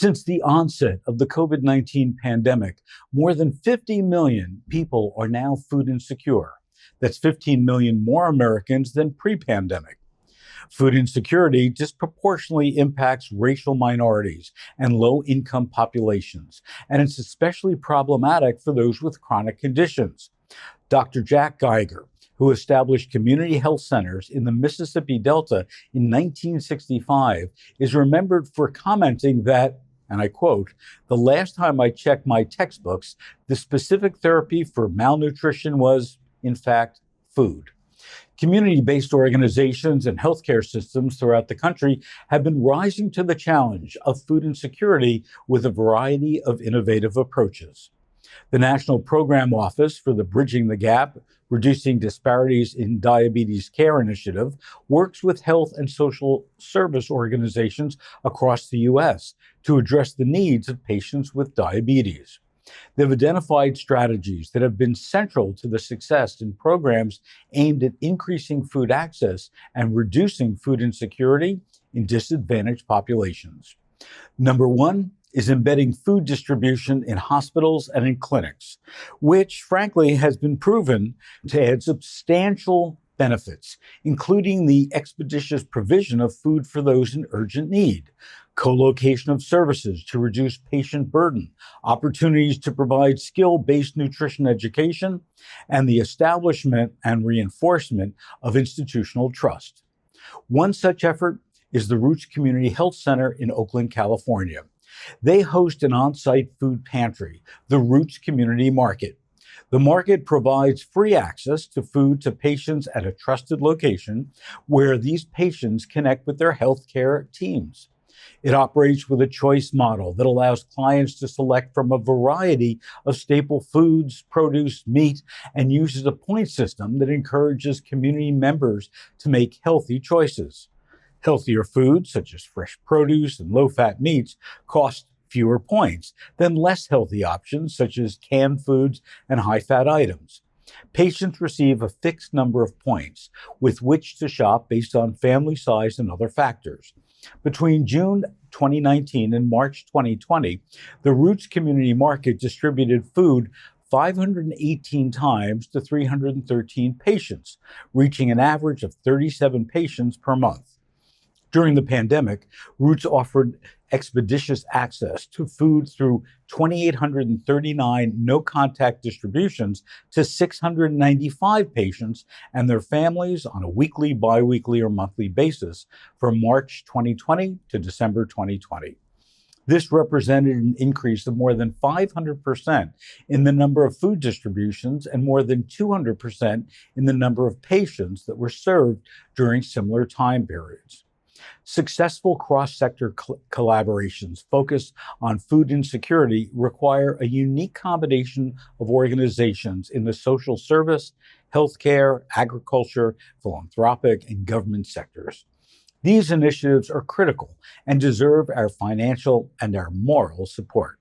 Since the onset of the COVID-19 pandemic, more than 50 million people are now food insecure. That's 15 million more Americans than pre-pandemic. Food insecurity disproportionately impacts racial minorities and low-income populations, and it's especially problematic for those with chronic conditions. Dr. Jack Geiger, who established community health centers in the Mississippi Delta in 1965, is remembered for commenting that, and I quote, "The last time I checked my textbooks, the specific therapy for malnutrition was, in fact, food." Community-based organizations and healthcare systems throughout the country have been rising to the challenge of food insecurity with a variety of innovative approaches. The National Program Office for the Bridging the Gap, Reducing Disparities in Diabetes Care initiative works with health and social service organizations across the U.S. to address the needs of patients with diabetes. They've identified strategies that have been central to the success in programs aimed at increasing food access and reducing food insecurity in disadvantaged populations. Number one is embedding food distribution in hospitals and in clinics, which frankly has been proven to add substantial benefits, including the expeditious provision of food for those in urgent need, co-location of services to reduce patient burden, opportunities to provide skill-based nutrition education, and the establishment and reinforcement of institutional trust. One such effort is the Roots Community Health Center in Oakland, California. They host an on-site food pantry, the Roots Community Market. The market provides free access to food to patients at a trusted location where these patients connect with their healthcare teams. It operates with a choice model that allows clients to select from a variety of staple foods, produce, meat, and uses a point system that encourages community members to make healthy choices. Healthier foods, such as fresh produce and low-fat meats, cost fewer points than less healthy options, such as canned foods and high-fat items. Patients receive a fixed number of points with which to shop based on family size and other factors. Between June 2019 and March 2020, the Roots Community Market distributed food 518 times to 313 patients, reaching an average of 37 patients per month. During the pandemic, Roots offered expeditious access to food through 2,839 no-contact distributions to 695 patients and their families on a weekly, biweekly, or monthly basis from March 2020 to December 2020. This represented an increase of more than 500% in the number of food distributions and more than 200% in the number of patients that were served during similar time periods. Successful cross-sector collaborations focused on food insecurity require a unique combination of organizations in the social service, healthcare, agriculture, philanthropic, and government sectors. These initiatives are critical and deserve our financial and our moral support.